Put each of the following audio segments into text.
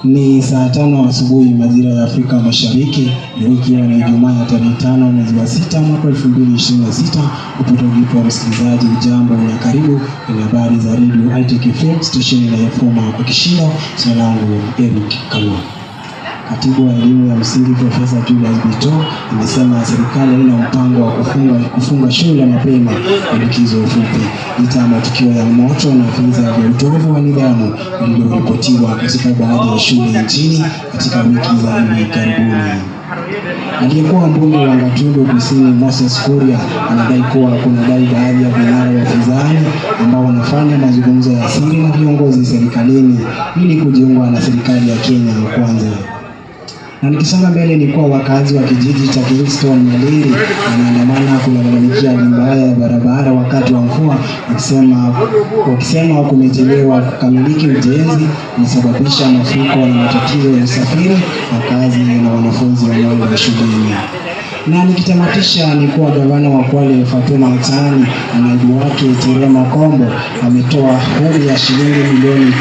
Ni saa 5 asubuhi majira ya Afrika Mashariki, ikiwa ni Ijumaa ya tarehe 5 mwezi wa 6 mwaka 2026. Kutoka ulipo msikilizaji, jambo na karibu kwenye habari za Radio Hightech FM station inayofuma kwa kishindo. Jina langu Eric Kalwa. Katibu wa elimu ya msingi Profesa Julius Bito amesema serikali ina mpango wa kufunga shule mapema kwa likizo fupi licha ya matukio ya moto na visa vya utovu wa nidhamu vilivyoripotiwa katika baadhi ya shule nchini katika wiki za hivi karibuni. Aliyekuwa mbunge wa Gatundu Kusini Moses Kuria anadai kuwa kuna baadhi ya vinara wa upinzani ambao wanafanya mazungumzo ya siri na viongozi serikalini ili kujiunga na serikali ya Kenya Kwanza. Na nikisonga mbele ni kuwa wakazi wa kijiji cha Kingston Maliri wanaandamana kulalamikia hali mbaya ya barabara wakati wa mvua, wakisema kumechelewa kukamiliki ujenzi unasababisha mafuriko na matatizo ya usafiri wakazi na wanafunzi wanaoenda shuleni. Na nikitamatisha ni kuwa gavana wa Kwale Fatuma Achani na naibu wake Terema Kombo ametoa huri ya shilingi milioni 19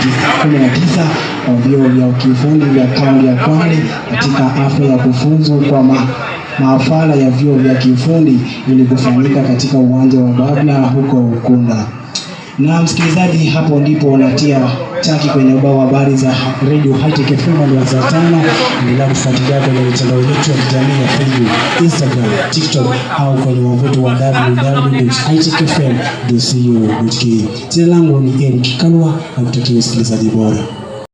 kwa vyuo vya kiufundi vya kaunti ya Kwale katika hafla ya kufuzu kwa maafala ya vyuo vya kiufundi ili kufanyika katika uwanja wa Babla huko Ukunda. Na msikilizaji, hapo ndipo natia chaki kwenye ubao wa habari za Radio Hightech FM ndio saa 5. Endelea kufuatilia kwenye mitandao yetu ya kijamii ya Facebook, Instagram, TikTok au kwenye wavuti wa www.hightechfm.co.ke. Jina langu ni Eric Kalwa, nakutakia usikilizaji bora.